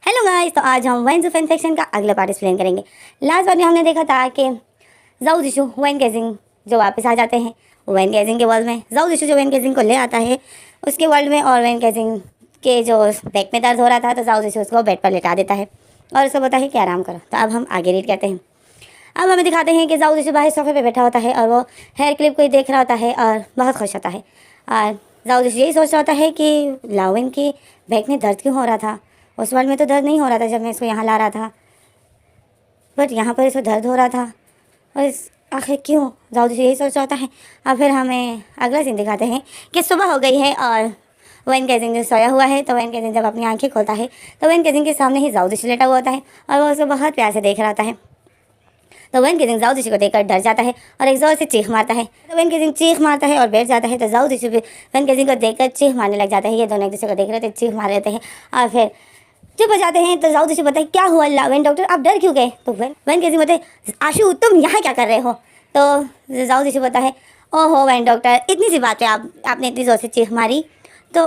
Hello guys, तो आज हम वाइन्स ऑफ इन्फेक्शन का अगला पार्ट एक्सप्लेन करेंगे। लास्ट बार में हमने देखा था कि जाओ जिशु वाइन केजिंग जो वापस आ जाते हैं वाइन केजिंग के वर्ल्ड में। जाओ जिशु जो वाइन केजिंग को ले आता है उसके वर्ल्ड में, और वाइन केजिंग के जो बैक में दर्द हो रहा था तो जाओ जिशु उसको बेड पर लेटा देता है और उसको बोलता है कि आराम करो। तो अब हम आगे रीड करते हैं। अब हमें दिखाते हैं कि जाओ जिशु बाहर सोफे पे बैठा होता है और वो हेयर क्लिप को ही देख रहा होता है और बहुत खुश होता है। और जाओ जिशु यही सोच रहा होता है कि लाविन की बैक में दर्द क्यों हो रहा था। उस वर्ल्ड में तो दर्द नहीं हो रहा था जब मैं इसको यहाँ ला रहा था, बट यहाँ पर इसको दर्द हो रहा था। और इस आखिर क्यों, जाओ जिशु यही सोच रहा होता है। और फिर हमें अगला सीन दिखाते हैं कि सुबह हो गई है और वाइन केजिंग जो सोया हुआ है। तो वाइन केजिंग जब अपनी आंखें खोलता है तो वाइन केजिंग के सामने ही जाओ जिशु लेटा हुआ होता है और वो उसको बहुत प्यार से देख रहा होता है। तो वाइन केजिंग जाओ जिशु को देखकर डर जाता है और एक जोर से चीख मारता है। तो वाइन केजिंग चीख मारता है और बैठ जाता है। तो जाओ जिशु भी वाइन केजिंग को देखकर चीख मारने लग जाता है। ये दोनों एक दूसरे को देख रहे थे, चीख मार रहे थे और फिर चुप हो जाते हैं। तो जाओ जिशु बताए क्या हुआ लाविन डॉक्टर, आप डर क्यों गए। तो वाइन केजिंग बताए आशु तुम यहाँ क्या कर रहे हो। तो जाओ जिशु बताए ओहो वाइन डॉक्टर, इतनी सी बात है आपने इतनी जोर से चीख मारी। तो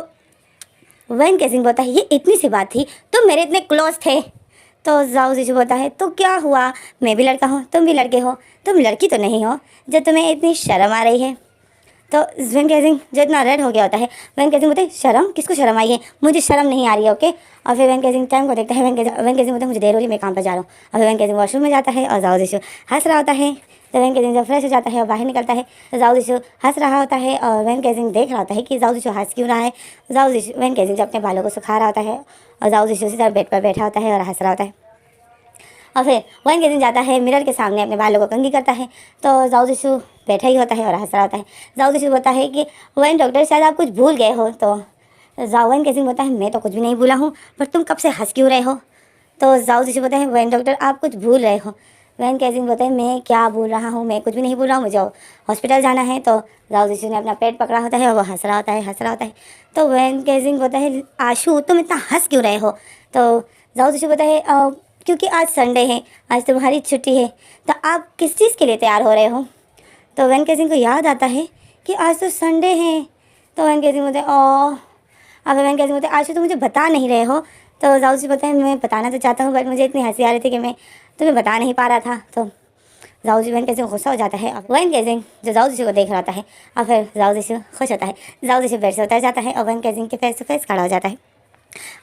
वाइन केजिंग बोलता है ये इतनी सी बात थी, तुम मेरे इतने क्लोज थे। तो जाओ जिशु बोलता है तो क्या हुआ, मैं भी लड़का हूँ तुम भी लड़के हो, तुम लड़की तो नहीं हो जो तुम्हें इतनी शर्म आ रही है। तो वाइन केजिंग जो इतना रेड हो गया होता है, वाइन केजिंग बोलते शर्म, किसको शर्म आई है, मुझे शर्म नहीं आ रही है ओके। और फिर वाइन केजिंग टाइम को देखता है। वाइन केजिंग बोलते मुझे देर हो रही, मैं काम पर जा रहा हूँ। और वाइन केजिंग वॉशरूम में जाता है और जाओ जिशु हंस रहा होता है। तो वाइन केजिंग जब फ्रेश हो जाता है और बाहर निकलता है तो जाओ जिशु हंस रहा होता है और वाइन केजिंग देख रहा होता है कि जाओ जिशु हंस क्यों रहा है। वाइन केजिंग जब अपने बालों को सुखा रहा होता है और जाओ जिशु उसी तरह बेड पर बैठा होता है और हंस रहा होता है। और फिर वाइन केजिंग जाता है मिरर के सामने अपने बालों को कंघी करता है। तो जाओ जिशु बैठा ही होता है और हंस रहा होता है। जाओ जिशु बोलता है कि वाइन डॉक्टर शायद आप कुछ भूल गए हो। तो वाइन केजिंग बोलता है मैं तो कुछ भी नहीं भूला हूँ, पर तुम कब से हंस क्यों रहे हो। तो जाओ जिशु बोलता है वाइन डॉक्टर आप कुछ भूल रहे हो। वाइन केजिंग बोलता है मैं क्या भूल रहा हूँ, मैं कुछ भी नहीं भूल रहा हूँ, मुझे हॉस्पिटल जाना है। तो जाओ जिशु ने अपना पेट पकड़ा होता है और वो हंस रहा होता है। तो वाइन केजिंग बोलता है आशु तुम इतना हंस क्यों रहे हो। तो जाओ जिशु बोलता है क्योंकि आज संडे है, आज तुम्हारी छुट्टी है, तो आप किस चीज़ के लिए तैयार हो रहे हो। तो वाइन केजिंग को याद आता है कि आज तो संडे है। तो वाइन केजिंग बोलते अब वाइन केजिंग बोलते आज तो मुझे बता नहीं रहे हो। तो जाओ जिशु बोलते हैं मैं बताना तो चाहता हूँ बट मुझे इतनी हंसी आ रही थी कि मैं तुम्हें बता नहीं पा रहा था। तो जाओ जिशु वाइन केजिंग गुस्सा हो जाता है। वाइन केजिंग जो जाओ जिशु को देख रहा होता है और फिर जाओ जिशु खुश होता है। जाओ जिशु बेड से उतर जाता है और वाइन केजिंग के फेस टू फेस खड़ा हो जाता है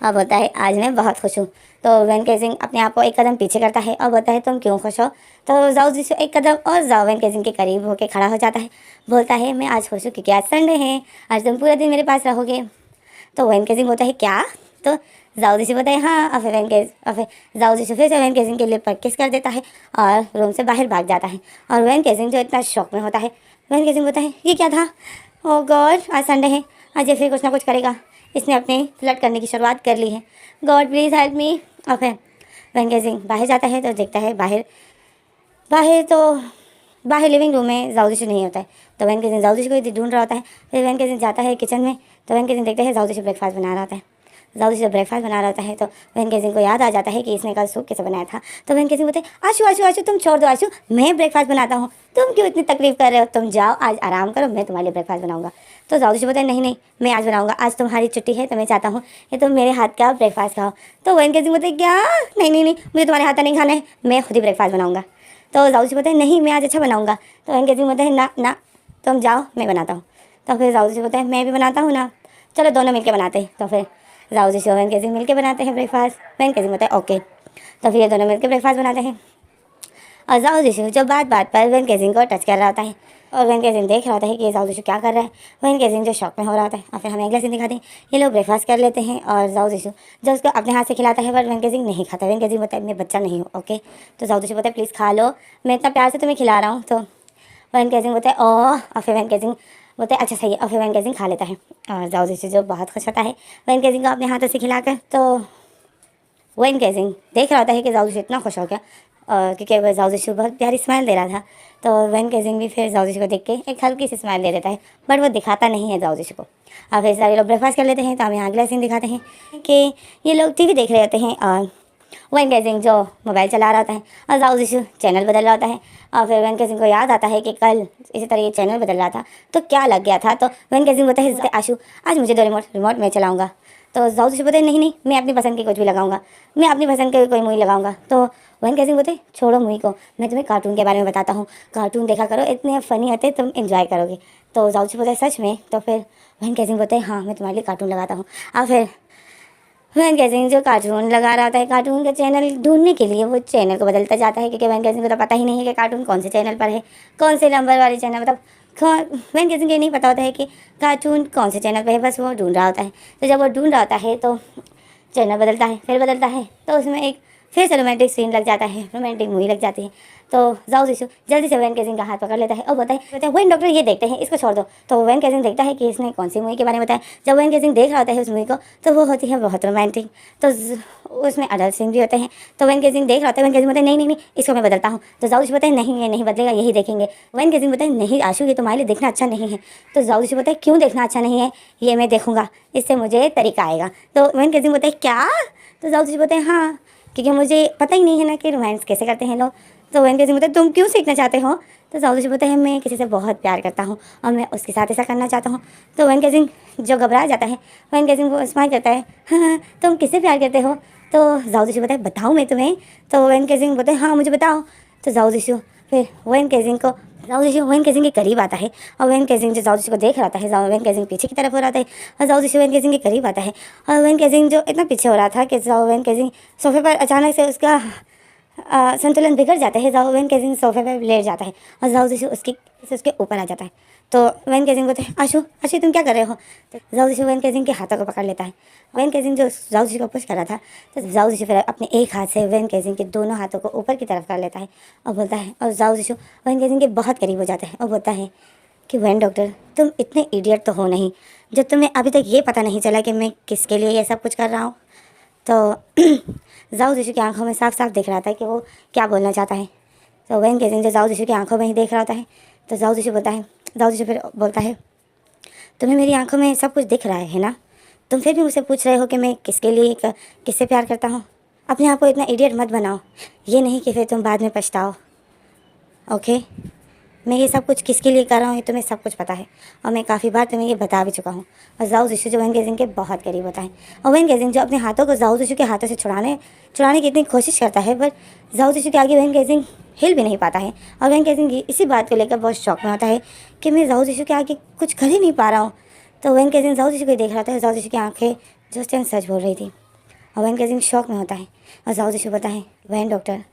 और बोलता है आज मैं बहुत खुश हूँ। तो वाइन केजिंग अपने आप को एक कदम पीछे करता है और बोलता है तुम क्यों खुश हो। तो जाओ जिशु एक कदम और जाओ वाइन केजिंग के करीब होकर खड़ा हो जाता है, बोलता है मैं आज खुश हूँ क्योंकि आज संडे है, आज तुम पूरा दिन मेरे पास रहोगे। तो वाइन केजिंग बोलता है क्या। तो जाओ जिशु बोलता है हाँ। और फिर जाओ जिशु फिर से वाइन केजिंग के लिप पर किस कर देता है और रूम से बाहर भाग जाता है। और वाइन केजिंग जो इतना शौक में होता है, वाइन केजिंग बोलता है ये क्या था, ओ गॉड आज संडे है, आज ये फिर कुछ ना कुछ करेगा, इसने अपने फ्लर्ट करने की शुरुआत कर ली है, गॉड प्लीज़ हेल्प मी। और फिर वाइन केजिंग बाहर जाता है तो देखता है बाहर लिविंग रूम में जाओ जिशु नहीं होता है। तो वाइन केजिंग जाओ जिशु को ढूंढ रहा होता है। फिर वाइन केजिंग जाता है किचन में। तो वाइन केजिंग देखते हैं जाओ जिशु ब्रेकफास्ट बना रहा होता है। जाओ जिशु ब्रेकफास्ट बना रहा होता है तो वाइन केजिंग को याद आ जाता है कि इसने कल सूप कैसे बनाया था। तो वाइन केजिंग बोलते हैं आशु आशु आशु तुम छोड़ दो आशु, मैं ब्रेकफास्ट बनाता हूँ, तुम क्यों इतनी तकलीफ कर रहे हो, तुम जाओ आज आराम करो, मैं तुम्हारे लिए ब्रेकफास्ट बनाऊंगा। तो जाओ जिशु बोलते हैं नहीं मैं आज बनाऊंगा, आज तुम्हारी छुट्टी है तो मैं चाहता हूँ कि तुम मेरे हाथ का ब्रेकफास्ट खाओ। तो वाइन केजिंग बोलते हैं क्या, नहीं मुझे तुम्हारे हाथ का नहीं खाना है, मैं खुद ही ब्रेकफास्ट बनाऊंगा। तो जाओ जिशु बोलते हैं नहीं मैं आज अच्छा बनाऊंगा। तो वाइन केजिंग बोलते हैं ना तुम जाओ मैं बनाता हूँ। तो फिर जाओ जिशु बोलते हैं मैं भी बनाता हूँ ना, चलो दोनों मिलकर बनाते हैं। तो फिर जाओ जिशु वाइन केजिंग मिलकर बनाते हैं ब्रेकफास्ट। वाइन केजिंग बोलता है ओके। तो फिर ये दोनों मिलकर ब्रेकफास्ट बनाते हैं और जाओ जिशु जो बात पर वाइन केजिंग को टच कर रहा होता है और वाइन केजिंग देख रहा होता है कि जाओ जिशु क्या कर रहा है। वाइन केजिंग जो शौक में हो रहा होता है। और फिर हमें अगला सीन दिखाते हैं, ये लोग ब्रेकफास्ट कर लेते हैं और जाओ जिशु जो उसको अपने हाथ से खिलाता है बट वाइन केजिंग नहीं खाता। वाइन केजिंग बोलता है मैं बच्चा नहीं हूँ ओके। तो जाओ जिशु बोलता है प्लीज़ खा लो, मैं इतना प्यार से तुम्हें खिला रहा हूँ। तो वाइन केजिंग बोलता है ओह, और फिर वाइन केजिंग बोलते हैं अच्छा सही है, और फिर वाइन केजिंग खा लेता है और जाओ जिशु जो बहुत खुश होता है वाइन केजिंग को अपने हाथों से खिलाकर। तो वाइन केजिंग देख रहा होता है कि जाओ जिशु इतना खुश हो गया और क्योंकि जाओ जिशु बहुत प्यारी स्माइल दे रहा था। तो वाइन केजिंग भी फिर जाओ जिशु को देख के एक हल्की सी स्माइल दे देता है बट वो दिखाता नहीं है जाओ जिशु को। और फिर सारे लोग ब्रेकफास्ट कर लेते हैं। तो हम यहाँ अगला सीन दिखाते हैं कि ये लोग टीवी देख रहे होते हैं और वाइन केजिंग जो मोबाइल चला रहा होता है और जाओ जिशु चैनल बदल रहा होता है। और फिर वाइन केजिंग को याद आता है कि कल इसी तरह ये चैनल बदल रहा था तो क्या लग गया था। तो वाइन केजिंग बोलता है आशु आज मुझे दो रिमोट मैं चलाऊँगा। तो जाओ जिसे बोलते नहीं नहीं, मैं अपनी पसंद की कुछ भी लगाऊंगा, मैं अपनी पसंद की कोई मूवी लगाऊंगा। तो वैन कैसिंग बोलते छोड़ो मूवी को, मैं तुम्हें कार्टून के बारे में बताता हूँ, कार्टून देखा करो, इतने फ़नी होते तुम एंजॉय करोगे। तो जाओ जिसे बोलते सच में? तो फिर वैन कैसिंग बोलते हाँ मैं तुम्हारे लिए कार्टून लगाता हूँ। और फिर वैन कैसिंग जो कार्टून लगा रहा होता है, कार्टून का चैनल ढूंढने के लिए वो चैनल को बदलता जाता है, क्योंकि वैन कैसिंग को तो पता ही नहीं है कि कार्टून कौन से चैनल पर है, कौन से नंबर वाले चैनल, मतलब वैन कैसिंग को नहीं पता होता है कि कार्टून कौन से चैनल पर है, बस वो ढूंढ रहा होता है। तो जब वो ढूंढ रहा होता है तो चैनल बदलता है, फिर बदलता है, तो उसमें एक फिर से रोमांटिक सीन लग जाता है, रोमांटिक मूवी लग जाती है। तो जाओ जिसु जल्दी से वैन कैसिंग का हाथ पकड़ लेता है और बताता है वैन डॉक्टर ये देखते हैं, इसको छोड़ दो। तो वैन कैसिंग देखता है कि इसने कौन सी मूवी के बारे में बताया। जब वैन कैसिंग देख रहा होता है उस मूवी को तो वो होती है बहुत रोमांटिक, तो उसमें अडल्ट सीन भी होते हैं। तो वैन कैसिंग देख रहा होता है, वैन कैसिंग बोलता है नहीं नहीं नहीं इसको मैं बदलता हूँ। तो जाओ जिसु बताए नहीं ये नहीं बदलेगा, यही देखेंगे। वैन कैसिंग बताए नहीं आशु ये तुम्हारे लिए देखना अच्छा नहीं है। तो जाओ जिसु बताए क्यों देखना अच्छा नहीं है, ये मैं देखूंगा, इससे मुझे तरीका आएगा। तो वैन कैसिंग बताए क्या? तो जाओ जिसु बताए हाँ, क्योंकि मुझे पता ही नहीं है ना कि रोमांस कैसे करते हैं लोग। तो वैन कैसिंग बोलते तुम क्यों सीखना चाहते हो? तो जाओ जिसु बोलते हैं मैं किसी से बहुत प्यार करता हूँ और मैं उसके साथ ऐसा करना चाहता हूँ। तो वैन कैसिंग जो घबरा जाता है, वैन कैसिंग को स्माइल करता है, हाँ तुम किससे प्यार करते हो? तो जाओ जिसु बताए बताऊँ मैं तुम्हें? तो वैन कैसिंग बोलते हैं हाँ मुझे बताओ। तो जाओ जिसु फिर वैन कैसिंग को जाओ जिसु वैन कैसिंग के करीब आता है और वैन कैसिंग जो जाओ जिसु को देख रहा था, जाओ वैन कैसिंग पीछे की तरफ हो रहा था और जाओ जिसु वैन कैसिंग के करीब आता है। और वैन कैसिंग जो इतना पीछे हो रहा था कि जाओ वैन कैसिंग सोफे पर अचानक से उसका संतुलन बिगड़ जाता है। जाओ वैन कैसिंग सोफे पर लेट जाता है और जाओ जिसु उसके ऊपर आ जाता है। तो वैन कैसिंग बोलते हैं आशु आशु तुम क्या कर रहे हो? तो जाओ जिसु वैन कैसिंग के हाथों को पकड़ लेता है। वैन कैसिंग जो जाओ जिसु को पुश कर रहा था, तो जाओ जिसु फिर अपने एक हाथ से वैन कैसिंग के दोनों हाथों को ऊपर की तरफ कर लेता है और बोलता है, और जाओ जिसु वैन कैसिंग के बहुत करीब हो जाता है और बोलता है कि वैन डॉक्टर तुम इतने इडियट तो हो नहीं जो तुम्हें अभी तक ये पता नहीं चला कि मैं किसके लिए ये सब कुछ कर रहा हूँ। तो जाओ जिसु की आंखों में साफ साफ दिख रहा था कि वो क्या बोलना चाहता है। तो वैन कैसिंग जो जाओ जिसु की आंखों में ही देख रहा होता है। तो जाओ जिसु बोलता है, जाओ जिसु फिर बोलता है तुम्हें मेरी आंखों में सब कुछ दिख रहा है ना, तुम फिर भी मुझसे पूछ रहे हो कि मैं किसके लिए किससे प्यार करता हूँ। अपने आप को इतना इडियट मत बनाओ, ये नहीं कि फिर तुम बाद में पछताओ। ओके मैं ये सब कुछ किसके लिए कर रहा हूँ ये तुम्हें सब कुछ पता है और मैं काफ़ी बार तुम्हें ये बता भी चुका हूँ। और जाओ जिसु जो वैन कैसिंग के बहुत करीब होता है और वैन कैसिंग जो अपने हाथों को जाओ जिसु के हाथों से छुड़ाने की इतनी कोशिश करता है, पर जाओ जिसु के आगे वैन कैसिंग हिल भी नहीं पाता है। और वैन कैसिंग इसी बात को लेकर बहुत शौक में होता है कि मैं जाओ जिसु के आगे कुछ कर ही नहीं पा रहा हूँ। तो वैन कैसिंग जाओ जिसु को देख रहा था, जाओ जिसु की आँखें जो उस टाइम सच बोल रही थी और वैन कैसिंग शौक में होता है। और जाओ जिसु बताए वैन डॉक्टर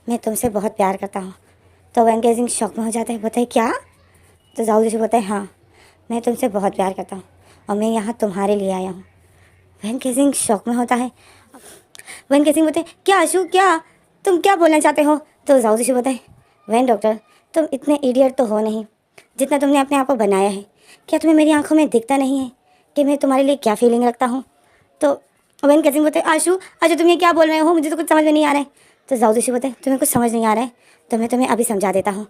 मैं तुमसे बहुत प्यार करता हूँ। तो वैन कैसिंग शौक में हो जाता है, बोलता है क्या? तो जाओ जिसु बोलता है हाँ मैं तुमसे बहुत प्यार करता हूँ और मैं यहाँ तुम्हारे लिए आया हूँ। वैन कैसिंग शौक में होता है। वैन कैसिंग बोलते हैं क्या आशु क्या तुम क्या बोलना चाहते हो? तो जाओ जिसु बोलता है वैन डॉक्टर तुम इतने इडियट तो हो नहीं जितना तुमने अपने आप को बनाया है। क्या तुम्हें मेरी आंखों में दिखता नहीं है कि मैं तुम्हारे लिए क्या फीलिंग रखता हूँ? तो वैन कैसिंग बोलते हैं आशु आशु तुम ये क्या बोल रहे हो, मुझे तो कुछ समझ में नहीं आ रहा है। तो जाओ जिसु बोलते हैं तुम्हें कुछ समझ नहीं आ रहा है तो मैं तुम्हें अभी समझा देता हूँ।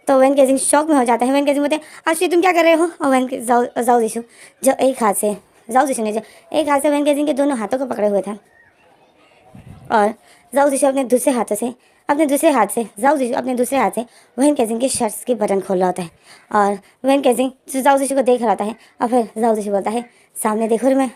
तो वैन कैसिंग शौक में हो जाता है। वैन कैसिंग बोलते हैं आशु तुम क्या कर रहे हो? और जाओ जिसु जो एक हाथ से जाओ जिसु ने जो एक हाथ से वैन कैसिंग के दोनों हाथों को पकड़े हुए था और जाओ जिसु अपने दूसरे हाथ से जाओ जिसु अपने दूसरे हाथ से वैन कैसिंग के शर्ट्स की बटन खोल रहा होता है और वैन कैसिंग जाओ जिसु को देख रहा होता है। और फिर जाओ जिसु बोलता है सामने देखो रे मैं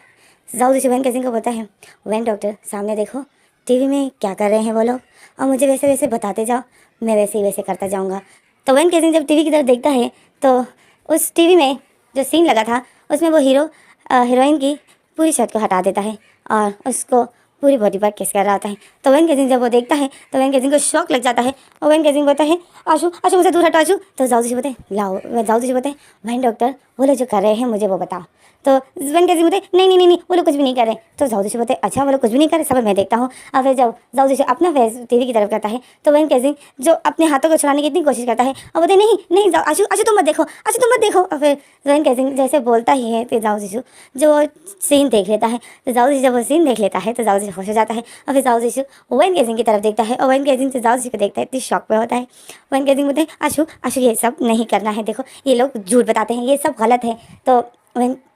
जाओ जिसु वैन कैसिंग को बोलता है वैन डॉक्टर सामने देखो टीवी में क्या कर रहे हैं वो लोग और मुझे वैसे वैसे बताते जाओ, मैं वैसे ही वैसे करता जाऊँगा। तो वैन कैसिंग जब टीवी की तरफ देखता है तो उस टीवी में जो सीन लगा था उसमें वो हीरोइन की पूरी शर्ट को हटा देता है और उसको पूरी बॉडी पर किस कर रहा होता है। तो वैन कैसिंग जब वो देखता है तो वैन कैसिंग को शौक लग जाता है और वैन कैसिंग बोलता है आशु आशु मुझे दूर हटा आशु। तो जाओ जिसु बोलते लाओ जाओ जिसु बोलते वैन डॉक्टर वो लोग जो कर रहे हैं मुझे वो बताओ। तो वैन कैसिंग बोलते नहीं नहीं नहीं नहीं वो लोग कुछ भी नहीं कर रहे। तो जाओ जिसु बोलते अच्छा वो लोग कुछ भी नहीं कर रहे, सब मैं देखता हूँ। और फिर जब जाओ जिसु अपना फेस टीवी की तरफ करता है तो वैन कैसिंग जो अपने हाथों को छुड़ाने की इतनी कोशिश करता है और बोलते नहीं नहीं जाओ आशु आशु तुम मत देखो आशु तुम मत देखो। और फिर वैन कैसिंग जैसे बोलता ही है तो जाओ जिसु जो सीन देख लेता है। तो जाओ जिसु जब वो सीन देख लेता है तो जाओ जिसु खुश हो जाता है और फिर जाओ जिसु वैन कैसिंग की तरफ देखता है और वैन कैसिंग से जाओ जिसु को देखता है, इतनी शौक में होता है। वैन कैसिंग बोलते हैं आशु आशु ये सब नहीं करना है, देखो ये लोग झूठ बताते हैं, ये सब गलत है। तो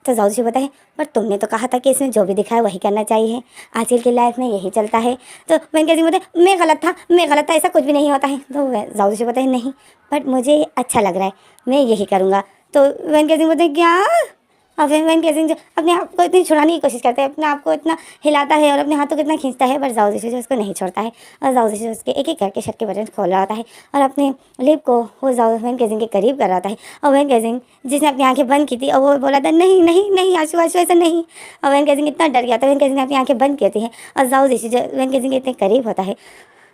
जाओ जिसु बोलता है पर तुमने तो कहा था कि इसमें जो भी दिखा है वही करना चाहिए, आजकल की लाइफ में यही चलता है। तो वैन कैसिंग बोलते हैं मैं गलत था ऐसा कुछ भी नहीं होता है। तो जाओ जिसु बोलता है नहीं बट मुझे अच्छा लग रहा है मैं यही करूँगा। तो वैन कैसिंग बोलते हैं क्या और फिर वैन केजिंग जो अपने आप को इतनी छुड़ाने की कोशिश करता है, अपने आप को इतना हिलाता है और अपने हाथों को इतना खींचता है, बट जाओ जिशु जो उसको नहीं छोड़ता है। और जाओ जिशु उसके एक एक करके शर्ट के बटन खोल रहा होता है और अपने लिप को वो जाओ वैन केजिंग के करीब कर रहा होता है। और वैन केजिंग जिसने अपनी आंखें बंद की थी और वो बोला था नहीं नहीं नहीं आशु आशु ऐसा नहीं। और वैन केजिंग इतना डर गया था, वैन केजिंग ने अपनी आंखें बंद की होती है और जाओ जिशु जो वैन केजिंग के इतने करीब होता है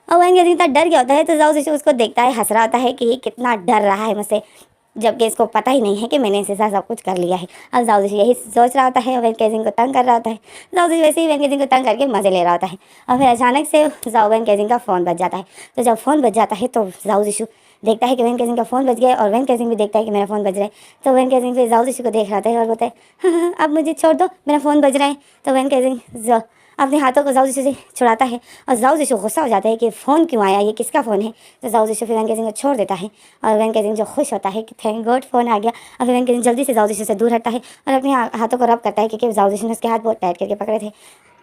और वैन केजिंग इतना डर गया होता है, तो जाओ जिशु उसको देखता है, हंस रहा होता है कि ये कितना डर रहा है मुझसे, जबकि इसको पता ही नहीं है कि मैंने इससे सब कुछ कर लिया है। अब जाओ जिशु यही सोच रहा होता है और वैन केजिंग को तंग कर रहा होता है। जाओ जिशु वैसे ही वैन केजिंग को तंग करके मज़े ले रहा होता है और फिर अचानक से जाओ वैन केजिंग का फ़ोन बज जाता है। तो जब फ़ोन बज जाता है तो जाओ जिशु देखता है कि वैन केजिंग का फ़ोन बज गया और वैन केजिंग भी देखता है कि मेरा फ़ोन बज रहा है। तो वैन केजिंग फिर जाओ जिशु को देख रहा होता है और बोलता है हाँ, अब मुझे छोड़ दो, मेरा फ़ोन बज रहा है। तो वैन केजिंग अपने हाथों को जाओ जिशु से छुड़ाता है और जाओ जिशु गुस्सा हो जाता है कि फ़ोन क्यों आया, ये किसका फ़ोन है। तो जाओ जिशु फिर वैन केजिंग को छोड़ देता है और वैन केजिंग जो खुश होता है कि थैंक गॉड फ़ोन आ गया। और फिर वैन केजिंग जल्दी से जाओ जिशु से दूर हटता है और अपने हाथों को रब करता है क्योंकि जाओ जिशु ने उसके हाथ बहुत टाइट करके पकड़े थे।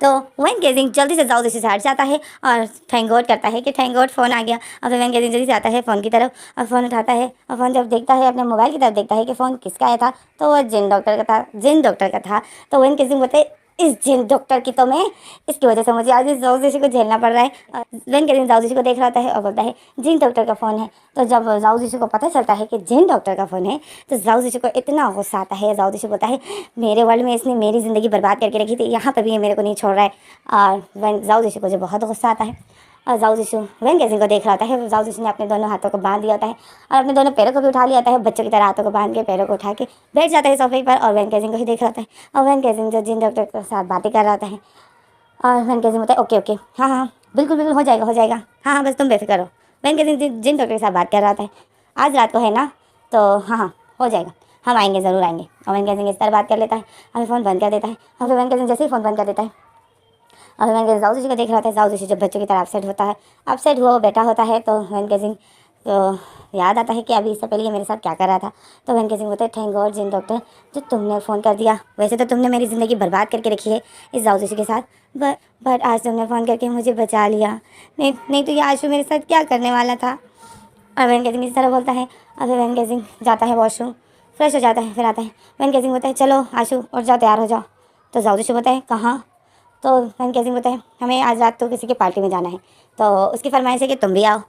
तो वैन केजिंग जल्दी से जाओ जिशु से हट जाता है और थैंक गॉड करता है कि थैंक गॉड फ़ोन आ गया। और फिर वैन केजिंग जल्दी से आता है फ़ोन की तरफ और फ़ोन उठाता है और फ़ोन जब देखता है अपने मोबाइल की तरफ देखता है कि फ़ोन किसका आया था, तो वह जिन डॉक्टर का था, जिन डॉक्टर का था। तो वैन केजिंग बोलते इस जिन डॉक्टर की तो मैं, इसकी वजह से मुझे आज इस जाओ जिशु को झेलना पड़ रहा है। वैन केजिंग जाओ जिशु को देख रहा होता है और बोलता है जिन डॉक्टर का फ़ोन है। तो जब जाओ जिशु को पता चलता है कि जिन डॉक्टर का फ़ोन है तो जाओ जिशु को इतना गुस्सा आता है। जाओ जिशु बोलता है मेरे वर्ल्ड में इसने मेरी ज़िंदगी बर्बाद करके रखी थी, यहाँ पर भी ये मेरे को नहीं छोड़ रहा है। और जाओ जिशु को जो बहुत गुस्सा आता है और जाओ जिशु वैन केजिंग को देख रहा होता है। जाओ जिशु ने अपने दोनों हाथों को बांध दिया होता है और अपने दोनों पैरों को भी उठा लिया होता है, बच्चों की तरह हाथों को बांध के पैरों को उठा के बैठ जाता है सोफे पर और वैन केजिंग को ही देख रहा होता है। और वैन केजिंग जो जिन डॉक्टर के साथ बातें कर रहा होता है और वैन केजिंग होता है ओके ओके हाँ हाँ बिल्कुल बिल्कुल हो जाएगा हाँ हाँ बस तुम बेफिक्र हो। वैन केजिंग जिन डॉक्टर के साथ बात कर रहा होता है आज रात को है ना, तो हाँ हाँ हो जाएगा, हम आएंगे, ज़रूर आएंगे। और वैन केजिंग इस तरह बात कर लेता है और फ़ोन बंद कर देता है। और फिर वैन केजिंग जैसे ही फ़ोन बंद कर देता है और वैन केजिंग जाओ जिशु को देख रहा था। जाओ जिशु जब बच्चों की तरह अपसेट होता है, अपसेट हुआ वो बैठा होता है, तो वैन केजिंग तो याद आता है कि अभी इससे पहले ये मेरे साथ क्या कर रहा था। तो वैन केजिंग बोलते हैं थैंक गॉड जिन डॉक्टर जो तुमने फ़ोन कर दिया, वैसे तो तुमने मेरी ज़िंदगी बर्बाद करके रखी है इस जाओ जिशु के साथ, बट आज तुमने फ़ोन करके मुझे बचा लिया, नहीं तो ये आशु मेरे साथ क्या करने वाला था। और वैन केजिंग इस तरह बोलता है और फिर वैन केजिंग जाता है वॉशरूम, फ्रेश हो जाता है, फिर आता है। वैन केजिंग बोलता है चलो आशु उठ जाओ, तैयार हो जाओ। तो जाओ जिशु बोलता है कहाँ। तो वैन केजिंग बोलता है हमें आज रात को किसी की पार्टी में जाना है, तो उसकी फरमाइश है कि तुम भी आओ।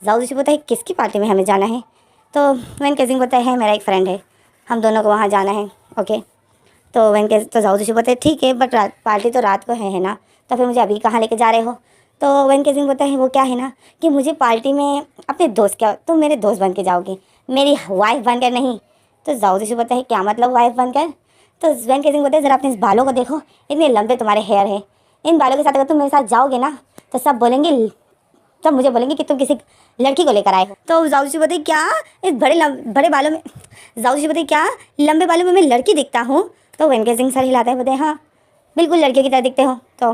जाओ जिशु बोलता है किसकी पार्टी में हमें जाना है। तो वैन केजिंग बोलता है मेरा एक फ्रेंड है, हम दोनों को वहाँ जाना है, ओके। तो जाओ जिशु बोलता है ठीक है बट पार्टी तो रात को है ना, तो फिर मुझे अभी कहाँ लेके जा रहे हो। तो वैन केजिंग बोलता है वो क्या है ना कि मुझे पार्टी में अपने दोस्त, क्या तुम मेरे दोस्त बन के जाओगे, मेरी वाइफ बनकर नहीं। तो जाओ जिशु बोलता है क्या मतलब वाइफ बनकर। तो वैन केजिंग बोलते हैं ज़रा अपने इस बालों को देखो, इतने लंबे तुम्हारे हेयर है, इन बालों के साथ अगर तुम मेरे साथ जाओगे ना तो सब बोलेंगे, सब मुझे बोलेंगे कि तुम किसी लड़की को लेकर आए हो। तो जाओ जिशु बोलते क्या इस बड़े बालों में, जाओ जिशु बोलते क्या लंबे बालों में मैं लड़की दिखता हूँ। तो वैन केजिंग सर हिलाता है, बोलते हैं हाँ बिल्कुल लड़कियों की तरह दिखते हो। तो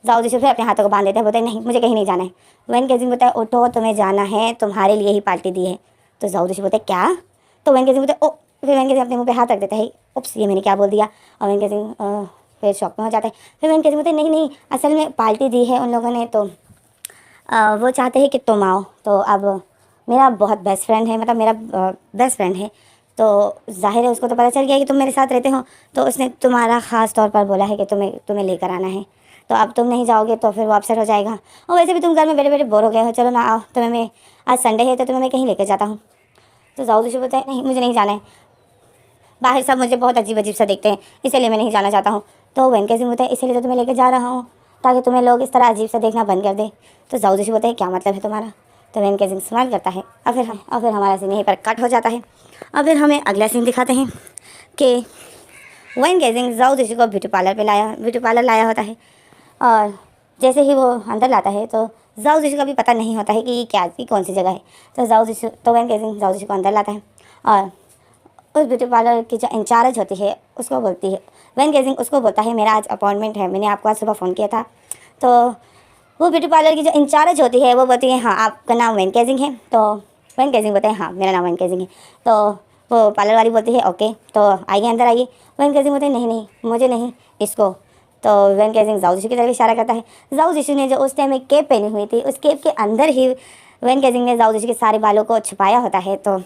जाओ जिशु फिर अपने हाथों को बांध देते हैं, बोलते हैं नहीं मुझे कहीं नहीं जाना है। वैन केजिंग बोलता है उठो तुम्हें जाना है, तुम्हारे लिए ही पार्टी दी है। तो जाओ जिशु बोलते क्या। तो वैन केजिंग बोलते ओ, फिर वैन केजिंग अपने मुंह पे हाथ रख देता है, उप्स ये मैंने क्या बोल दिया। और वैन केजिंग फिर शॉक में हो जाता है। फिर वैन केजिंग बोलते नहीं असल में पार्टी दी है उन लोगों ने, तो वो चाहते हैं कि तुम आओ। तो अब मेरा बहुत बेस्ट फ्रेंड है, मतलब मेरा बेस्ट फ्रेंड है, तो जाहिर है उसको तो पता चल गया कि तुम मेरे साथ रहते हो, तो उसने तुम्हारा ख़ास तौर पर बोला है कि तुम्हें लेकर आना है। तो अब तुम नहीं जाओगे तो फिर वो अपसेट हो जाएगा, और वैसे भी तुम घर में बैठे बैठे बोर हो गए हो, चलो ना आओ, तुम्हें मैं आज संडे है तो तुम्हें मैं कहीं लेकर जाता हूँ। तो जाओ जिशु बोलता है नहीं मुझे नहीं जाना है, बाहर सब मुझे बहुत अजीब अजीब सा देखते हैं, इसलिए मैं नहीं जाना चाहता हूँ। तो वैन केजिंग बोलता है इसीलिए तो तुम्हें लेकर जा रहा हूँ ताकि तुम्हें लोग इस तरह अजीब सा देखना बंद कर दे। तो जाओ जिशु बोलता है क्या मतलब है तुम्हारा। तो वैन केजिंग स्माइल करता है और फिर हमारा सीन यहीं पर कट हो जाता है। और फिर हमें अगला सीन दिखाते हैं कि वैन केजिंग जाओ जिशु को ब्यूटी पार्लर लाया होता है, और जैसे ही वो अंदर लाता है तो जाओ जिशु का भी पता नहीं होता है कि ये क्या की कौन सी जगह है। तो वैन केजिंग जाओ जिशु को अंदर लाता है और उस ब्यूटी पार्लर की जो इंचार्ज होती है उसको बोलती है, वैन केजिंग उसको बोलता है मेरा आज अपॉइंटमेंट है, मैंने आपको आज सुबह फ़ोन किया था। तो वो ब्यूटी पार्लर की जो इंचार्ज होती है वो बोलती है हाँ आपका नाम वैन केजिंग है। तो वैन केजिंग बोलते हैं हाँ मेरा नाम वैन केजिंग है। तो वो पार्लर वाली बोलती है ओके तो आइए अंदर आइए। वैन केजिंग बोलते हैं नहीं मुझे नहीं, इसको। तो वैन केजिंग जाओ जिशु की तरफ इशारा करता है। जाओ जिशु ने जो उस टाइम एक कैप पहनी हुई थी, उस कैप के अंदर ही वैन केजिंग ने जाओ जिशु के सारे बालों को छुपाया होता है। तो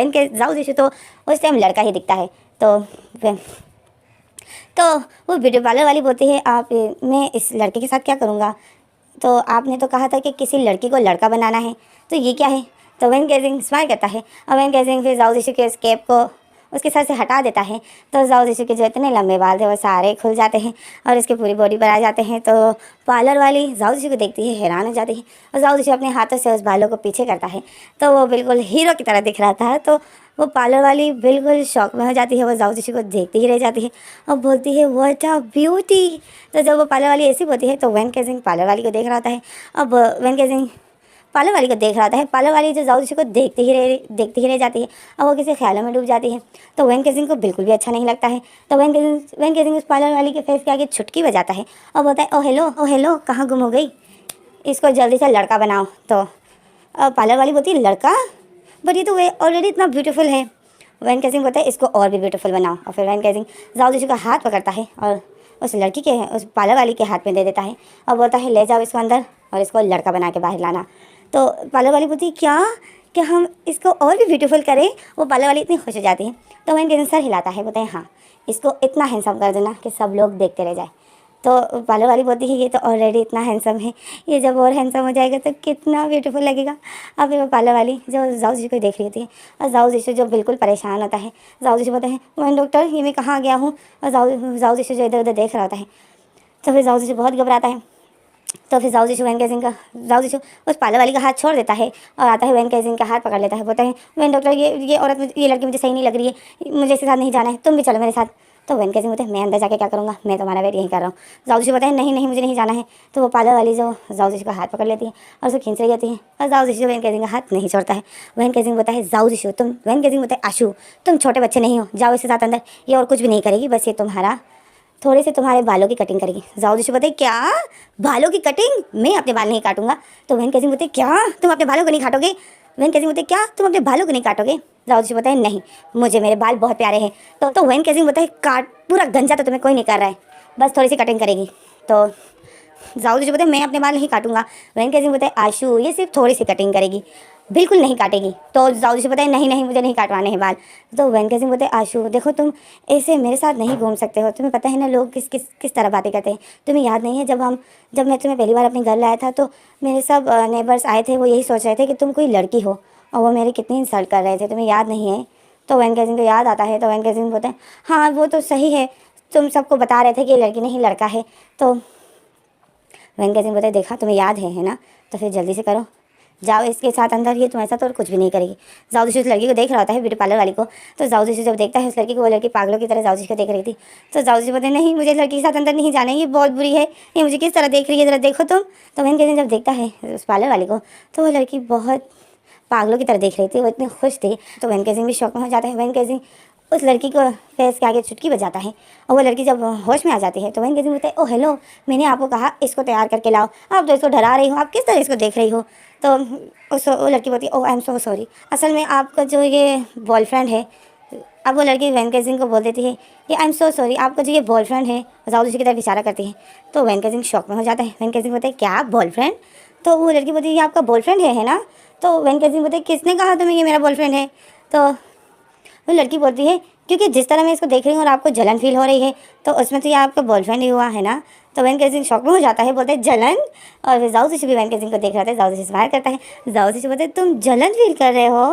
जाओ जिशु तो उस टाइम लड़का ही दिखता है। तो तो वो ब्यूटी पार्लर वाली बोलती है आप मैं इस लड़के के साथ क्या करूँगा, तो आपने तो कहा था कि किसी लड़की को लड़का बनाना है, तो ये क्या है। तो वैन गेजिंग स्माइल करता है और वैन गेजिंग फिर जाओ जिशु के उस कैप को उसके सर से हटा देता है। तो जाओ जिशु के जो इतने लंबे बाल थे वो सारे खुल जाते हैं और उसकी पूरी बॉडी पर आ जाते हैं। तो पार्लर वाली जाओ जिशु को देखती है, हैरान हो जाती है और जाओ जिशु अपने हाथों से उस बालों को पीछे करता है तो वो बिल्कुल हीरो की तरह दिख रहा था। तो वो पार्लर वाली बिल्कुल शौक में हो जाती है, वो जाओ जिशु को देखती ही रह जाती है और बोलती है व्हाट अ ब्यूटी। तो जब वो पार्लर वाली ऐसी बोलती है तो वैन गेजिंग पार्लर वाली को देख रहा होता है। अब वैन गेजिंग पार्लर वाली को देख रहा था, पार्लर वाली जो जाओ जिशु को देखती ही रह जाती है और वो किसी ख्यालों में डूब जाती है। तो वैन गेजिंग को बिल्कुल भी अच्छा नहीं लगता है। तो वैन गेजिंग उस पार्लर वाली के फेस के आगे चुटकी बजाता है और बोलता है ओ हेलो कहाँ गुम हो गई, इसको जल्दी से लड़का बनाओ। तो पार्लर वाली बोलती है लड़का, बट ये तो वे ऑलरेडी इतना ब्यूटीफुल है। वैन गेजिंग बोलता है इसको और भी ब्यूटीफुल बनाओ और फिर वैन गेजिंग जाओ जिशु का हाथ पकड़ता है और उस लड़की के उस पार्लर वाली के हाथ में दे देता है और बोलता है ले जाओ इसको अंदर और इसको लड़का बना के बाहर लाना। तो पार्लर वाली बोलती है क्या हम इसको और भी ब्यूटीफुल करें। वो पार्लर वाली इतनी खुश हो जाती है। तो वैन गेजिंग सर हिलाता है, बोलते हैं हाँ इसको इतना हैंडसम कर देना कि सब लोग देखते रह जाए। तो पार्लर वाली बोलती है ये तो ऑलरेडी इतना हैंडसम है, ये जब और हैंडसम हो जाएगा तो कितना ब्यूटीफुल लगेगा। अब फिर वो पार्लर वाली जो जाओ जिशु को देख रही होती है और जाओ जिशु जो बिल्कुल परेशान होता है। जाओ जिशु बोलते हैं वैन डॉक्टर ये मैं कहाँ गया हूँ, और जाओ जिशु जो इधर उधर देख रहा होता है। तो फिर जाओ जिशु बहुत घबराता है। तो फिर जाओ जिशु उस पार्लर वाली का हाथ छोड़ देता है और आता है वैन गेजिंग का हाथ पकड़ लेता है, बोलता है वैन डॉक्टर ये औरत ये लड़की मुझे सही नहीं लग रही है, मुझे इसके साथ नहीं जाना है, तुम भी चलो मेरे साथ। तो वैन गेजिंग बोलते हैं मैं अंदर जाके क्या करूँगा, मैं तुम्हारा वेट यहीं कर रहा हूँ। जाओ जिशु बोलते हैं नहीं मुझे नहीं जाना है। तो वो पार्लर वाली जो जाओ जिशु का हाथ पकड़ लेती है और उसे खींच रही होती है और जाओ जिशु वैन गेजिंग का हाथ नहीं छोड़ता है। वैन गेजिंग बोलता है जाओ जिशु तुम, वैन गेजिंग बोलता है आशु तुम छोटे बच्चे नहीं हो, जाओ इसके साथ अंदर, ये और कुछ भी नहीं करेगी, बस ये तुम्हारा थोड़े से तुम्हारे बालों की कटिंग करेगी। जाओ जिशु बोलते क्या बालों की कटिंग, मैं अपने बाल नहीं काटूंगा। तो वैन गेजिंग बोलते क्या तुम अपने बालों को नहीं काटोगे, वैन गेजिंग बोलते क्या तुम अपने बालों को नहीं काटोगे। जाओ जिशु बोलता है नहीं मुझे मेरे बाल बहुत प्यारे हैं। तो वैन गेजिंग बोलता है काट, पूरा गंजा तो तुम्हें कोई नहीं कर रहा है, बस थोड़ी सी कटिंग करेगी। तो जाओ जिशु बोलते मैं अपने बाल नहीं काटूंगा। वैन गेजिंग बोलता है आशु ये सिर्फ थोड़ी सी कटिंग करेगी, बिल्कुल नहीं काटेगी। तो जाओ जिशु बोलता है नहीं मुझे नहीं काटवाने हैं बाल। तो वैन गेजिंग बोलते हैं आशु देखो तुम ऐसे मेरे साथ नहीं घूम सकते हो, तुम्हें पता है ना लोग किस तरह बातें करते हैं। तुम्हें याद नहीं है जब मैं तुम्हें पहली बार अपने घर लाया था तो मेरे सब नेबर्स आए थे, वो यही सोच रहे थे कि तुम कोई लड़की हो और वो मेरी कितनी इंसल्ट कर रहे थे, तुम्हें याद नहीं है। तो वैन गेजिंग को याद आता है। तो वैन गेजिंग बोलते हैं हाँ वो तो सही है, तुम सबको बता रहे थे कि लड़की नहीं लड़का है। तो वैन गेजिंग बोलते देखा तुम्हें याद है ना, तो फिर जल्दी से करो, जाओ इसके साथ अंदर, ये तुम्हारे साथ और कुछ भी नहीं करेगी। जाओ जिशु उस लड़की को देख रहा होता है ब्यूटी पार्लर वाली को। तो जाओ जिशु जब देखता है उस लड़की को, वो लड़की पागलों की तरह जाओ जिशु को देख रही थी। तो जाओ जिशु बोलते नहीं मुझे लड़की के साथ अंदर नहीं जाना है, ये बहुत बुरी है, ये मुझे किस तरह देख रही है ज़रा देखो तुम। तो वैन गेजिंग जब देखता है उस पार्लर वाली को तो वो लड़की बहुत पागलों की तरह देख रही थी, वो इतनी खुश थी। तो वैन गेजिंग भी शौक में हो जाता है। वैन गेजिंग उस लड़की को फेस के आगे चुटकी बजाता है और वो लड़की जब होश में आ जाती है तो वैन गेजिंग बोलता है ओ हेलो मैंने आपको कहा इसको तैयार करके लाओ, आप तो इसको डरा रही हो, आप किस तरह इसको देख रही हो। तो वो लड़की बोलती है ओ आई एम सो सॉरी, असल में आपका जो ये बॉयफ्रेंड है। अब वो लड़की वैन गेजिंग को बोल देती है ये आई एम सो सॉरी, आपका जो ये बॉयफ्रेंड है, जाओ जिशु की तरफ इशारा करती है। तो वैन गेजिंग शौक में हो जाता है। वैन गेजिंग बोलता है क्या बॉयफ्रेंड। तो वो लड़की बोलती है ये आपका बॉयफ्रेंड है ना। तो वैन गेजिंग बोलते किसने कहा तुम्हें ये मेरा बॉयफ्रेंड है। तो वो लड़की बोलती है क्योंकि जिस तरह मैं इसको देख रही हूँ और आपको जलन फील हो रही है तो उसमें तो ये आपका बॉयफ्रेंड ही हुआ है ना। तो वैन गेजिंग शौक में हो जाता है, बोलते हैं जलन। और फिर जाओ जिशु भी वैन गेजिंग को देख रहा था, जाओ जिशु स्माइल करता है। जाओ जिशु बोलते हैं तुम जलन फील कर रहे हो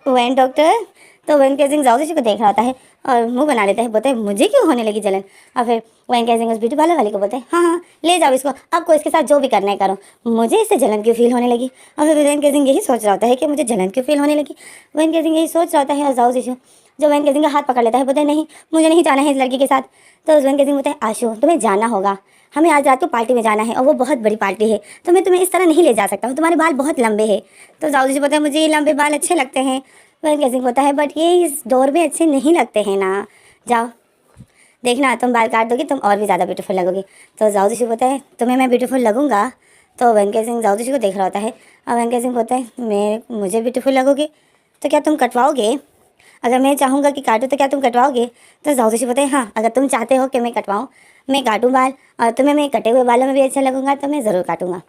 वैन डॉक्टर। तो वैन गेजिंग जाओ जिशु को देख रहा होता है और मुंह बना लेता है, बोलते हैं मुझे क्यों होने लगी जलन। और फिर वैन गेजिंग उस ब्यूटी पार्लर वाली को बोलते हैं हाँ ले जाओ इसको, आपको इसके साथ जो भी करना है करो, मुझे इससे जलन क्यों फील होने लगी। और फिर वैन गेजिंग यही सोच रहा होता है कि मुझे जलन क्यों फील होने लगी, वैन गेजिंग यही सोच रहा होता है। और जाओ जिशु जो वैन गेजिंग का हाथ पकड़ लेता है, बोलते हैं नहीं मुझे नहीं जाना है इस लड़की के साथ। तो वैन गेजिंग बोलते हैं आशु तुम्हें जाना होगा, हमें आज रात को पार्टी में जाना है और वो बहुत बड़ी पार्टी है, तो मैं तुम्हें इस तरह नहीं ले जा सकता हूँ, तुम्हारे बाल बहुत लंबे हैं। तो जाओ जिशु बोलते हैं मुझे ये लंबे बाल अच्छे लगते हैं। वैन गेजिंग बोलता है बट ये इस दौर में अच्छे नहीं लगते हैं ना, जाओ देखना तुम बाल काट दोगी तुम और भी ज़्यादा ब्यूटीफुल लगोगी। तो जाओ जिशु बोलता है तुम्हें मैं ब्यूटीफुल लगूंगा। तो वैन गेजिंग जाओ जिशु को देख रहा होता है और वैन गेजिंग बोलता है मुझे ब्यूटीफुल लगोगे तो क्या तुम कटवाओगे, अगर मैं चाहूँगा कि काटूँ तो क्या तुम कटवाओगे। तो जाओ जिशु बोलते हैं हाँ अगर तुम चाहते हो कि मैं कटवाऊँ मैं काटूँ बाल और तुम्हें मैं कटे हुए बालों में भी अच्छा लगूंगा तो मैं ज़रूर काटूँगा।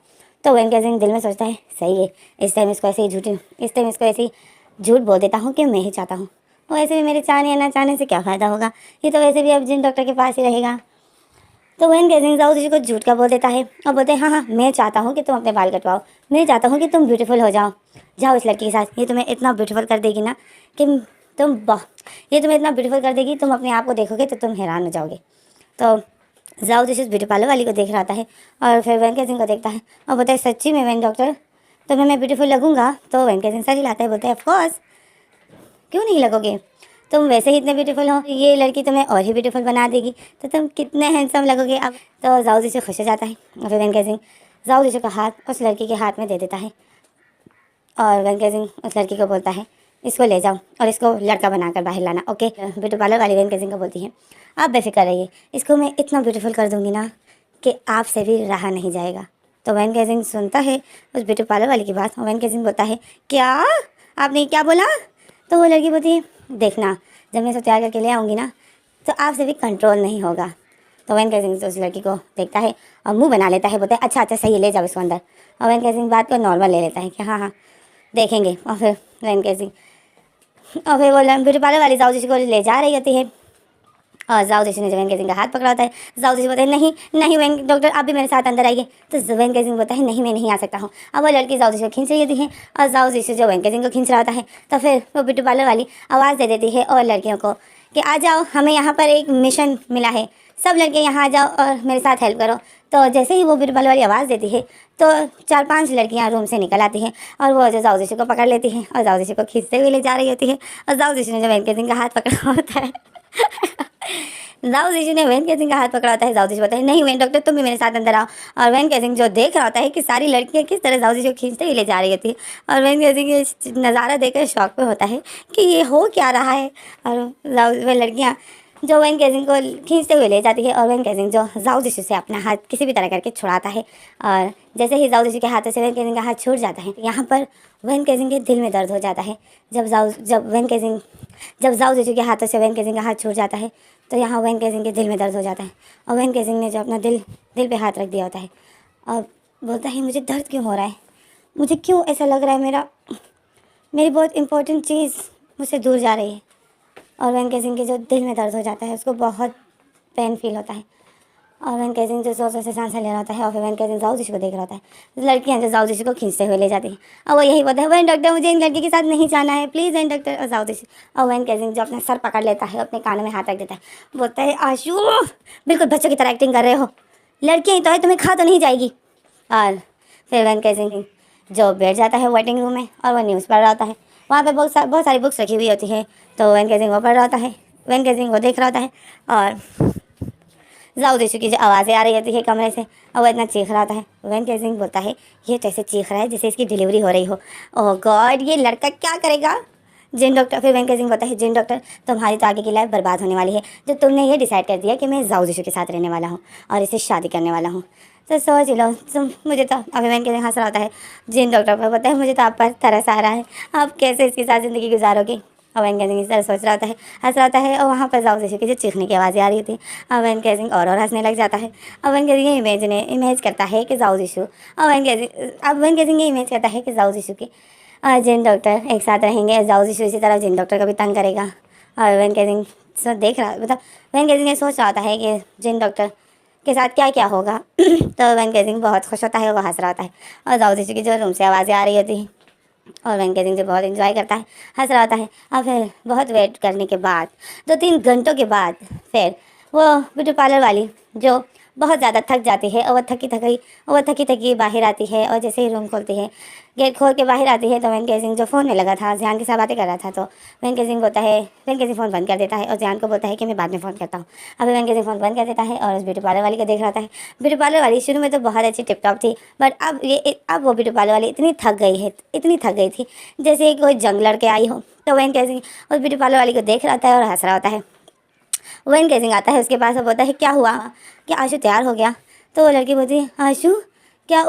तो वैन गेजिंग दिल में सोचता है सही है, इस टाइम इसको ऐसे ही झूठ बोल देता हूँ कि मैं ही चाहता हूँ वैसे भी मेरे चाहने या ना चाहने से क्या फ़ायदा होगा, ये तो वैसे भी अब जिन डॉक्टर के पास ही रहेगा। तो वैन गेजिंग जाओ जी को झूठ का बोल देता है और बोलते हैं हाँ हाँ मैं चाहता हूँ कि तुम अपने बाल कटवाओ, मैं चाहता हूँ कि तुम ब्यूटीफुल हो जाओ, जाओ इस लड़की के साथ, ये तुम्हें इतना ब्यूटीफुल कर देगी ना कि तुम ये तुम्हें इतना ब्यूटीफुल कर देगी, तुम अपने आप को देखोगे तो तुम हैरान हो जाओगे। तो जाओ जी उस ब्यूटी पार्लर वाली को देख रहा था है और फिर वैन गेजिंग को देखता है और बोलता है सच्ची में वैन डॉक्टर तो मैं ब्यूटीफुल लगूंगा? तो वैन गेजिंग सर हिलाता है, बोलता है ऑफकोर्स, क्यों नहीं लगोगे, तुम वैसे ही इतने ब्यूटीफुल हो, ये लड़की तुम्हें और ही ब्यूटीफुल बना देगी, तो तुम कितने हैंडसम लगोगे अब। तो जाओ जी से खुश हो जाता है और फिर वैन गेजिंग जाओ जी का हाथ उस लड़की के हाथ में दे देता है और वैन गेजिंग उस लड़की को बोलता है इसको ले जाओ और इसको लड़का बनाकर बाहर लाना, ओके। ब्यूटी पार्लर वाली वैन गेजिंग को बोलती है आप बेफिक्र रहिए, इसको मैं इतना ब्यूटीफुल कर दूंगी ना कि आपसे भी रहा नहीं जाएगा। तो वैन गेजिंग सुनता है उस ब्यूटी पार्लर वाली की बात और वैन गेजिंग बोलता है क्या, आपने क्या बोला? तो वो लड़की बोलती है देखना जब मैं इसे तैयार करके ले आऊँगी ना तो आपसे भी कंट्रोल नहीं होगा। तो वैन गेजिंग तो उस लड़की को देखता है और मुंह बना लेता है, बोलता है अच्छा अच्छा सही है ले जाओ इसको अंदर। और वैन गेजिंग बात को नॉर्मल ले लेता है कि हाँ हाँ देखेंगे। और फिर वैन गेजिंग और फिर वो ब्यूटी पार्लर वाली जाओ जी को ले जा रही होती है और जाओ जी ने वैन गेजिंग का हाथ पकड़ा होता है। जाओ जी बोलते हैं नहीं नहीं वैन डॉक्टर आप भी मेरे साथ अंदर आइए। तो वैन गेजिंग बोलता है नहीं मैं नहीं आ सकता हूँ। अब वो लड़की जाओ जी को खींच रही होती है और जाओ जी से जो वैन गेजिंग को खींच रहा होता है तो फिर वो ब्यूटी पार्लर वाली आवाज़ दे देती है और लड़कियों को कि आ जाओ हमें यहाँ पर एक मिशन मिला है, सब लड़के यहाँ आ जाओ और मेरे साथ हेल्प करो। तो जैसे ही वो ब्यूटी पार्लर वाली आवाज़ देती है तो 4-5 लड़कियाँ रूम से निकल आती हैं और वो जो जाओ जी को पकड़ लेती हैं और जाओ जी को खींचते हुए ले जा रही होती है। और जाओ जी ने जो वैन गेजिंग का हाथ पकड़ा होता है जाओ जी ने वैन गेजिंग का हाथ पकड़ा होता है। जाओ जी बोलता है नहीं वैन डॉक्टर तुम भी मेरे साथ अंदर आओ। और वैन गेजिंग जो देख रहा होता है कि सारी लड़कियां किस तरह जाओ जी को खींचते हुए ले जा रही होती है और वैन गेजिंग ये नज़ारा देखकर शौक पे होता है कि ये हो क्या रहा है। और वे लड़कियाँ जो वैन गेजिंग को खींचते हुए ले जाती है और वैन गेजिंग जो जाओ जी से अपना हाथ किसी भी तरह करके छुड़ाता है और जैसे ही जाओ जी के हाथों से वैन गेजिंग का हाथ छूट जाता है यहाँ पर वैन गेजिंग के दिल में दर्द हो जाता है। जब जाओ जी के हाथों से वैन गेजिंग का हाथ छूट जाता है तो यहाँ वैन गेजिंग के दिल में दर्द हो जाता है और वैन गेजिंग ने जो अपना दिल पे हाथ रख दिया होता है और बोलता है मुझे दर्द क्यों हो रहा है, मुझे क्यों ऐसा लग रहा है मेरी बहुत इंपॉर्टेंट चीज़ मुझसे दूर जा रही है। और वैन गेजिंग के जो दिल में दर्द हो जाता है उसको बहुत पेन फील होता है और वैन गेजिंग जो जोर से सांसें ले रहा होता है और फिर वैन गेजिंग जाओ जी को देख रहा होता है। लड़कियां जो जाओ जी को खींचते हुए ले जाती हैं और वो यही बोलता है वैन डॉक्टर मुझे इन लड़की के साथ नहीं जाना है प्लीज़ वैन डॉक्टर। और जाओ जी और वैन गेजिंग जो अपना सर पकड़ लेता है अपने कानों में हाथ रख देता है, बोलता है आशु बिल्कुल बच्चों की तरह एक्टिंग कर रहे हो, लड़कियाँ ही तो है तुम्हें खा तो नहीं जाएगी। और फिर वैन गेजिंग जो बैठ जाता है वेटिंग रूम में और वह न्यूज़ पढ़ रहा होता है, वहाँ पे बहुत सारी बुक्स रखी हुई होती है। तो वैन गेजिंग वो पढ़ रहा होता है, वैन गेजिंग वो देख रहा होता है और जाओ जी की जो आवाज़ें आ रही होती है कमरे से और वो इतना चीख रहा होता है। वैन गेजिंग बोलता है ये तो ऐसे चीख रहा है जैसे इसकी डिलीवरी हो रही हो, ओह गॉड ये लड़का क्या करेगा। जिन डॉक्टर फिर वैन गेजिंग बोलता है जिन डॉक्टर तुम्हारी तो आगे की लाइफ बर्बाद होने वाली है जो तुमने ये डिसाइड कर दिया कि मैं जाओ जी के साथ रहने वाला हूँ और इसे शादी करने वाला हूँ। तो सोच लो तुम मुझे तो अभी वैन गेजिंग हंस रहा होता है, जिन डॉक्टर पर बोलता है मुझे तो आप पर तरस आ रहा है, आप कैसे इसके साथ ज़िंदगी गुजारोगे। और वैन गेजिंग इस तरह सोच रहा होता है हंस रहा होता है और वहाँ पर जाओ जी की जो चीखने की आवाज़ें आ रही थी और वैन गेजिंग और हंसने लग जाता है। और वैन गेजिंग ये इमेज करता है कि जाओ जी और वैन गेजिंग ये इमेज करता है कि जाओ जी की और जिन डॉक्टर एक साथ रहेंगे, जाओ जी इसी तरह जिन डॉक्टर को भी तंग करेगा। और वैन गेजिंग देख रहा मतलब वैन गेजिंग ये सोच रहा होता है कि जिन डॉक्टर के साथ क्या क्या होगा तो वैन गेजिंग बहुत खुश होता है, वो हंस रहा होता है और जाओ जी की जो रूम से आवाज़ें आ रही होती हैं और वैन गेजिंग जो बहुत एंजॉय करता है, हंस रहा होता है। और फिर बहुत वेट करने के बाद 2-3 घंटों के बाद फिर वो ब्यूटी पार्लर वाली जो बहुत ज़्यादा थक जाती है और वो थकी थकी बाहर आती है और जैसे ही रूम खोलती है, गेट खोल के बाहर आती है तो वैन गेजिंग जो फ़ोन में लगा था ज़ियान के साथ बातें कर रहा था तो वैन गेजिंग फ़ोन बंद कर देता है और ज़ियान को बोलता है कि मैं बाद में फ़ोन करता हूँ। अभी वैन गेजिंग फ़ोन बंद कर देता है और उस ब्यूटी पार्लर वाली को देख रहा था। ब्यूटी पार्लर वाली शुरू में तो बहुत अच्छी टिप टॉप थी बट अब वो ब्यूटी पार्लर वाली इतनी थक गई थी जैसे कोई जंग लड़के आई हो। तो वैन गेजिंग उस ब्यूटी पार्लर वाली को देख रहा था और हंस रहा होता है। वैन गेजिंग आता है उसके पास और बोलता है क्या हुआ, क्या आशु तैयार हो गया। तो वो लड़की बोलती है आशु क्या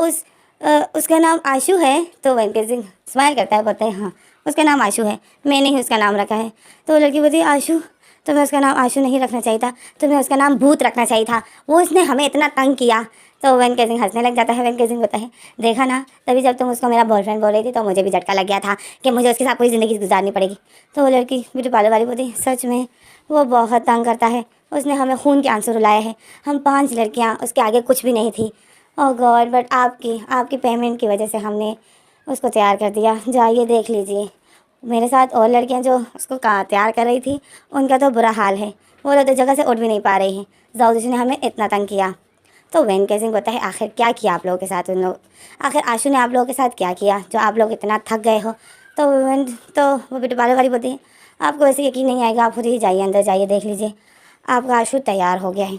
उसका नाम आशु है। तो वैन गेजिंग स्माइल करता है, बोलता है हाँ उसका नाम आशु है, मैंने ही उसका नाम रखा है। तो वो लड़की बोलती है आशु तुम्हें उसका नाम आशु नहीं रखना चाहिए था, तुम्हें उसका नाम भूत रखना चाहिए था, वो उसने हमें इतना तंग किया। तो वैन केजिंग हंसने लग जाता है। वैन केजिंग होता है, देखा ना, तभी जब तुम उसको मेरा बॉयफ्रेंड बोल रही थी तो मुझे भी झटका लग गया था कि मुझे उसके साथ पूरी ज़िंदगी गुजारनी पड़ेगी। तो वो लड़की ब्यूटी पार्लर वाली बोलती, सच में वो बहुत तंग करता है, उसने हमें खून के आंसू रुलाए हैं, हम 5 लड़कियाँ उसके आगे कुछ भी नहीं थी। ओह गॉड, बट आपकी पेमेंट की वजह से हमने उसको तैयार कर दिया, जाइए देख लीजिए। मेरे साथ और लड़कियां जो उसको तैयार कर रही थी, उनका तो बुरा हाल है, वो लोग तो जगह से उठ भी नहीं पा रही हैं, जाओ ने हमें इतना तंग किया। तो वैन केजिंग बोलता है, आखिर क्या किया आप लोगों के साथ उन लोग, आखिर आशु ने आप लोगों के साथ क्या किया जो आप लोग इतना थक गए हो। तो वो ब्यूटी पार्लर वाली बोलती है, आपको ऐसे यकीन नहीं आएगा, आप खुद ही जाइए, अंदर जाइए, देख लीजिए, आपका आशु तैयार हो गया है।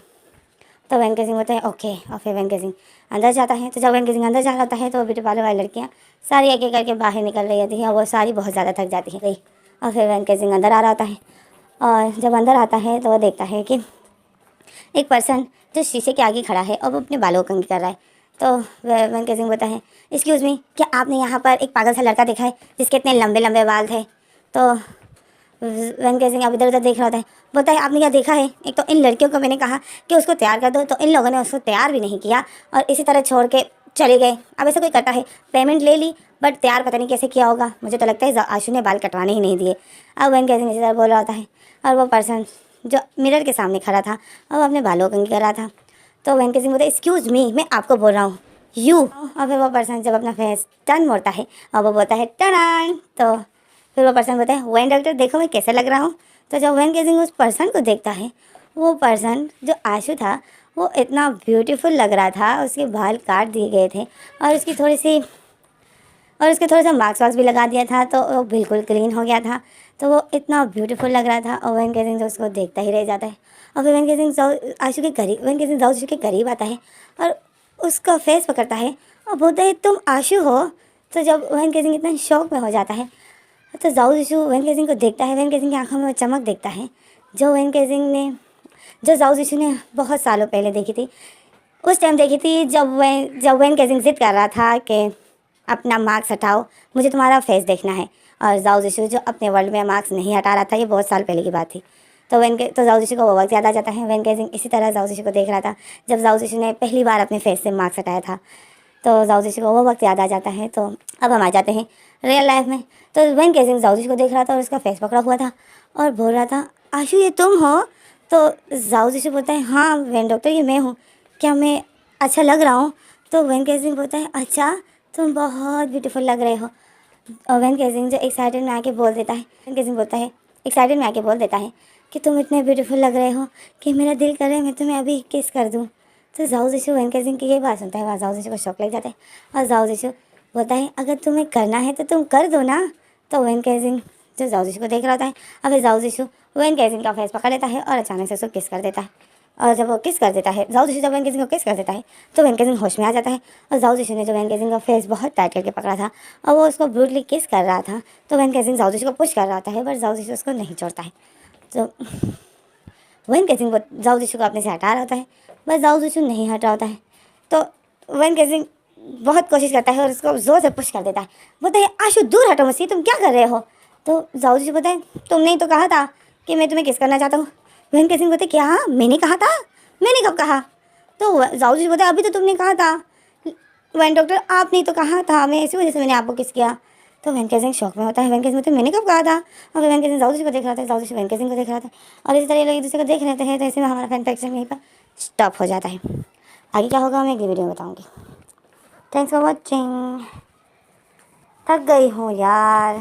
तो वैन केजिंग बोलते हैं ओके, और फिर वैन केजिंग अंदर जाता है। तो जब वैन केजिंग अंदर जा जाता है तो ब्यूटी पार्लर वाली लड़कियाँ सारी एक एक करके बाहर निकल रही होती हैं, और वो सारी बहुत ज़्यादा थक जाती हैं गई। और फिर वैन केजिंग अंदर आ रहा होता है, और जब अंदर आता है तो वो देखता है कि एक पर्सन जो शीशे के आगे खड़ा है और वो अपने बालों को कंघी कर रहा है। तो वैन केजिंग बोलता है, एक्सक्यूज़ मी, क्या आपने यहाँ पर एक पागल सा लड़का देखा है जिसके इतने लंबे लंबे बाल थे। तो वैन केजिंग अब इधर उधर देख रहा होता है, बोलता है आपने क्या देखा है, एक तो इन लड़कियों को मैंने कहा कि उसको तैयार कर दो, तो इन लोगों ने उसको तैयार भी नहीं किया और इसी तरह छोड़ के चले गए। अब ऐसा कोई करता है, पेमेंट ले ली बट तैयार पता नहीं कैसे किया होगा, मुझे तो लगता है आशु ने बाल कटवाने ही नहीं दिए। अब वैन केजिंग इसी तरह बोल रहा होता है, और वो पर्सन जो मिरर के सामने खड़ा था और वो अपने बालों को कंघी कर रहा था। तो वैन केजिंग बोलता है, एक्सक्यूज़ मी, मैं आपको बोल रहा हूँ, यू। और फिर वो पर्सन जब अपना फेस टर्न मोड़ता है और वो बोलता है टर्न, तो फिर वो पर्सन बोलता है, वैन डॉक्टर देखो मैं कैसा लग रहा हूँ। तो जब वैन केजिंग उस पर्सन को देखता है, वो पर्सन जो आशु था वो इतना ब्यूटीफुल लग रहा था, उसके बाल काट दिए गए थे और उसके थोड़ा सा मार्क्स वार्क्स भी लगा दिया था, तो वो बिल्कुल क्लीन हो गया था। तो वो इतना ब्यूटीफुल लग रहा था, और वैन केजिंग तो उसको देखता ही रह जाता है। और फिर वैन केजिंग वैन केजिंग आशु के करीब आता है और उसका फेस पकड़ता है और बोलता है, तुम आशु हो। तो जब वैन केजिंग इतना शौक में हो जाता है तो जाओ जिशु वैन केजिंग को देखता है, वैन केजिंग की आंखों में वो चमक देखता है जो जाओ जिशु ने बहुत सालों पहले देखी थी। उस टाइम देखी थी जब वैन केजिंग जिद कर रहा था कि अपना मार्क्स हटाओ, मुझे तुम्हारा फेस देखना है। और जाओ जिशु जो अपने वर्ल्ड में मार्क्स नहीं हटा रहा था, ये बहुत साल पहले की बात थी। तो जाओ जिशु को वो वक्त याद आ जाता है। वैन केजिंग इसी तरह जाओ जिशु को देख रहा था जब जाओ जिशु ने पहली बार अपने फेस से मार्क्स हटाया था। तो जाओ जिशु को वो वक्त याद आ जाता है। तो अब हम आ जाते हैं रियल लाइफ में। तो वैन केजिंग जाओ जिशु को देख रहा था और उसका फेस पकड़ा हुआ था और बोल रहा था, आशु ये तुम हो। तो जाओ जिशु बोलता है, हाँ वैन डॉक्टर ये मैं हूँ, क्या मैं अच्छा लग रहा हूँ। तो वैन केजिंग बोलता है, अच्छा तुम बहुत ब्यूटीफुल लग रहे हो। और वैन केजिंग जो एक्साइटेड में आके बोल देता है, वैन केजिंग बोलता है, एक्साइटेड में आके बोल देता है कि तुम इतने ब्यूटीफुल लग रहे हो कि मेरा दिल करे मैं तुम्हें अभी किस कर दूँ। तो जाओ जिशु वैन केजिंग की ये बात सुनता है, वहाँ जाओ जिशु को शौक लग जाता है और जाओ जिशु बोलता है, अगर तुम्हें करना है तो तुम कर दो ना। तो वैन केजिंग जो जाओ जिशु को देख रहा होता है, अब फिर जाओ जिशु वैन केजिंग का फेस पकड़ लेता है और अचानक से उसको किस कर देता है। और जब वो किस कर देता है, जाओ जिशु जब वैन केजिंग को किस कर देता है तो वैन केजिंग होश में आ जाता है। और जाओ जिशु ने जो वैन केजिंग का फेस बहुत टाइट करके पकड़ा था और वो उसको ब्रूटली किस कर रहा था, तो वैन केजिंग जाओ जिशु को पुश कर रहा था, बट जाओ जिशु उसको नहीं छोड़ता है। तो वैन केजिंग वो जाओ जिशु को अपने से हटा रहा होता है, बस जाओ जिशु नहीं हटा होता है। तो वैन केजिंग बहुत कोशिश करता है और उसको जोर से पुश कर देता है, बोलता है, आशु दूर हटो मुझसे, तुम क्या कर रहे हो। तो जाओ जिशु बोलता है, तुमने ही तो कहा था कि मैं तुम्हें किस करना चाहता हूँ। वैन केजिंग बोलते, क्या मैंने कहा था, मैंने कब कहा। तो जाओ जिशु बोलता है, अभी तो तुमने कहा था वैन डॉक्टर, आपने तो कहा था, मैं इसी वजह से मैंने आपको किस किया। तो वैन केजिंग शौक में होता है, वैन केजिंग बोलते, मैंने कब कहा था। और फिर वैन केजिंग जाओ जिशु को देख रहा था, जाओ जिशु वैन केजिंग को देख रहा था और इसी तरह ये लोग एक दूसरे को देख लेते हैं। तो ऐसे में हमारा फैन फैक्शन यहीं पर स्टॉप हो जाता है। आगे क्या होगा मैं अगली वीडियो में बताऊँगी। Thanks for watching. थक गई हूँ यार।